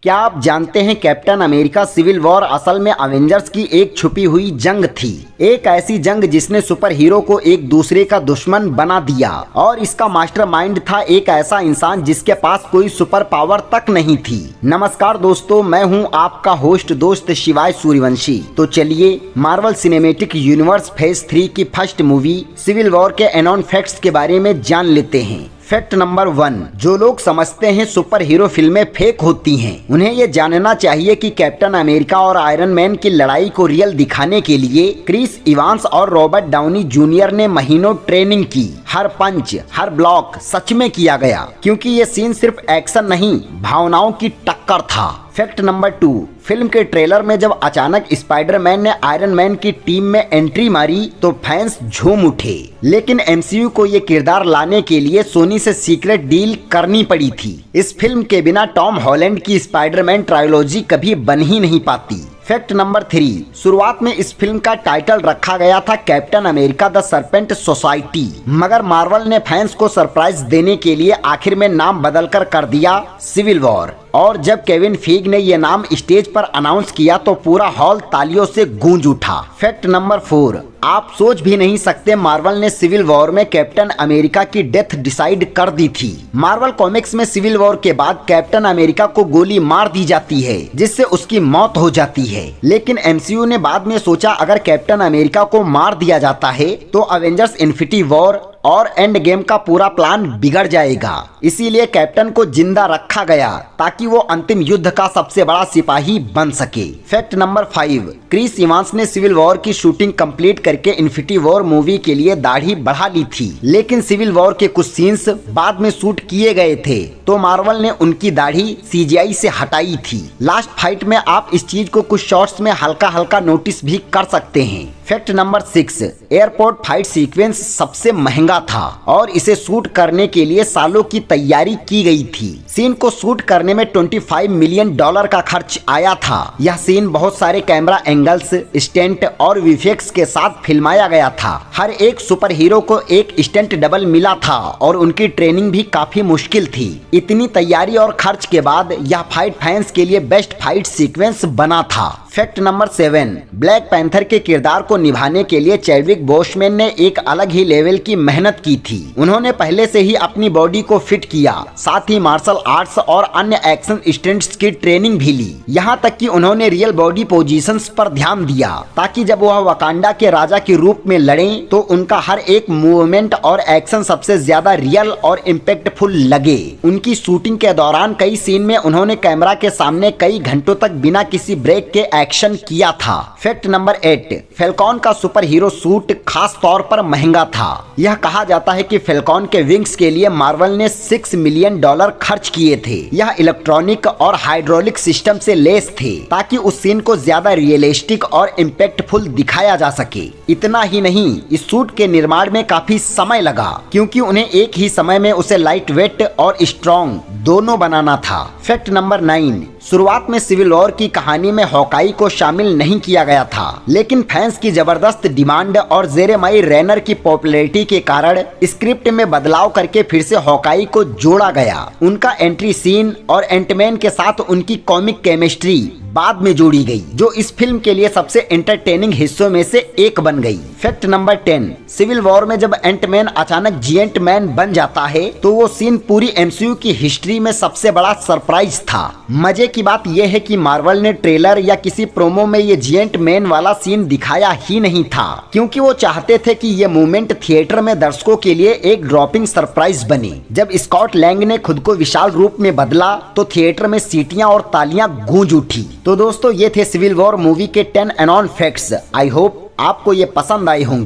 क्या आप जानते हैं कैप्टन अमेरिका सिविल वॉर असल में अवेंजर्स की एक छुपी हुई जंग थी। एक ऐसी जंग जिसने सुपर हीरो को एक दूसरे का दुश्मन बना दिया और इसका मास्टरमाइंड था एक ऐसा इंसान जिसके पास कोई सुपर पावर तक नहीं थी। नमस्कार दोस्तों, मैं हूं आपका होस्ट दोस्त शिवाय सूर्यवंशी। तो चलिए मार्वल सिनेमैटिक यूनिवर्स फेज 3 की फर्स्ट मूवी सिविल वॉर के अननोन फैक्ट्स के बारे में जान लेते हैं। फैक्ट नंबर 1, जो लोग समझते हैं सुपर हीरो फिल्में फेक होती हैं, उन्हें ये जानना चाहिए कि कैप्टन अमेरिका और आयरन मैन की लड़ाई को रियल दिखाने के लिए क्रिस इवांस और रॉबर्ट डाउनी जूनियर ने महीनों ट्रेनिंग की। हर पंच, हर ब्लॉक सच में किया गया, क्योंकि ये सीन सिर्फ एक्शन नहीं, भावनाओं की टक्कर था। फैक्ट नंबर 2, फिल्म के ट्रेलर में जब अचानक स्पाइडरमैन ने आयरन मैन की टीम में एंट्री मारी तो फैंस झूम उठे, लेकिन एमसीयू को ये किरदार लाने के लिए सोनी से सीक्रेट डील करनी पड़ी थी। इस फिल्म के बिना टॉम हॉलैंड की स्पाइडरमैन ट्रायोलॉजी कभी बन ही नहीं पाती। फैक्ट नंबर 3, शुरुआत में इस फिल्म का टाइटल रखा गया था captain America the serpent society, मगर मार्वल ने फैंस को सरप्राइज देने के लिए आखिर में नाम बदलकर कर दिया सिविल वॉर। और जब केविन फीग ने यह नाम स्टेज पर अनाउंस किया तो पूरा हॉल तालियों से गूंज उठा। फैक्ट नंबर 4, आप सोच भी नहीं सकते मार्वल ने सिविल वॉर में कैप्टन अमेरिका की डेथ डिसाइड कर दी थी। मार्वल कॉमिक्स में सिविल वॉर के बाद कैप्टन अमेरिका को गोली मार दी जाती है जिससे उसकी मौत हो जाती है, लेकिन एमसीयू ने बाद में सोचा अगर कैप्टन अमेरिका को मार दिया जाता है तो अवेंजर्स इन्फिनिटी वॉर और एंड गेम का पूरा प्लान बिगड़ जाएगा। इसीलिए कैप्टन को जिंदा रखा गया ताकि वो अंतिम युद्ध का सबसे बड़ा सिपाही बन सके। फैक्ट नंबर 5, क्रिस इवांस ने सिविल वॉर की शूटिंग कंप्लीट करके इन्फिनिटी वॉर मूवी के लिए दाढ़ी बढ़ा ली थी, लेकिन सिविल वॉर के कुछ सीन्स बाद में शूट किए गए थे तो मार्वल ने उनकी दाढ़ी सीजीआई से हटाई थी। लास्ट फाइट में आप इस चीज को कुछ शॉट्स में हल्का हल्का नोटिस भी कर सकते हैं। Fact number 6, airport fight sequence सबसे महंगा था और इसे शूट करने के लिए सालों की तैयारी की गई थी। सीन को शूट करने में $25 मिलियन का खर्च आया था। यह सीन बहुत सारे कैमरा एंगल्स, स्टंट और वीएफएक्स के साथ फिल्माया गया था। हर एक सुपर हीरो को एक स्टंट डबल मिला था और उनकी ट्रेनिंग भी काफी मुश्किल थी। इतनी तैयारी और खर्च के बाद यह फाइट फैंस के लिए बेस्ट फाइट सीक्वेंस बना था। फैक्ट नंबर 7, ब्लैक पैंथर के किरदार को निभाने के लिए चैडविक बोसेमैन ने एक अलग ही लेवल की मेहनत की थी। उन्होंने पहले से ही अपनी बॉडी को फिट किया, साथ ही मार्शल आर्ट्स और अन्य एक्शन स्टंट्स की ट्रेनिंग भी ली। यहाँ तक कि उन्होंने रियल बॉडी पोजीशंस पर ध्यान दिया ताकि जब वह वकांडा के राजा के रूप में लड़ें तो उनका हर एक मूवमेंट और एक्शन सबसे ज्यादा रियल और इम्पैक्टफुल लगे। उनकी शूटिंग के दौरान कई सीन में उन्होंने कैमरा के सामने कई घंटों तक बिना किसी ब्रेक के एक्शन किया था। फैक्ट नंबर 8, फैल्कॉन का सुपर हीरो सूट खास तौर पर महंगा था। यह कहा जाता है कि फैल्कॉन के विंग्स के लिए मार्वल ने $6 मिलियन खर्च किए थे। यह इलेक्ट्रॉनिक और हाइड्रोलिक सिस्टम से लेस थे ताकि उस सीन को ज्यादा रियलिस्टिक और इम्पैक्टफुल दिखाया जा सके। इतना ही नहीं, इस सूट के निर्माण में काफी समय लगा क्योंकि उन्हें एक ही समय में उसे लाइट वेट और स्ट्रॉन्ग दोनों बनाना था। फैक्ट नंबर 9, शुरुआत में सिविल वॉर की कहानी में हॉकाई को शामिल नहीं किया गया था, लेकिन फैंस की जबरदस्त डिमांड और जेरेमाई रेनर की पॉपुलैरिटी के कारण स्क्रिप्ट में बदलाव करके फिर से हॉकाई को जोड़ा गया। उनका एंट्री सीन और एंटमैन के साथ उनकी कॉमिक केमिस्ट्री बाद में जोड़ी गई, जो इस फिल्म के लिए सबसे एंटरटेनिंग हिस्सों में से एक बन गई। फैक्ट नंबर 10, सिविल वॉर में जब एंटमैन अचानक जिएंट मैन बन जाता है तो वो सीन पूरी एमसीयू की हिस्ट्री में सबसे बड़ा सरप्राइज था। मजे की बात यह है कि मार्वल ने ट्रेलर या किसी प्रोमो में ये जिएंट मैन वाला सीन दिखाया ही नहीं था, क्योंकि वो चाहते थे कि ये मूवमेंट थिएटर में दर्शकों के लिए एक ड्रॉपिंग सरप्राइज बने। जब स्कॉट लैंग ने खुद को विशाल रूप में बदला तो थिएटर में सीटियां और तालियां गूंज उठी। तो दोस्तों, ये थे सिविल वॉर मूवी के 10 अननोन फैक्ट्स। आई होप आपको ये पसंद आए होंगे।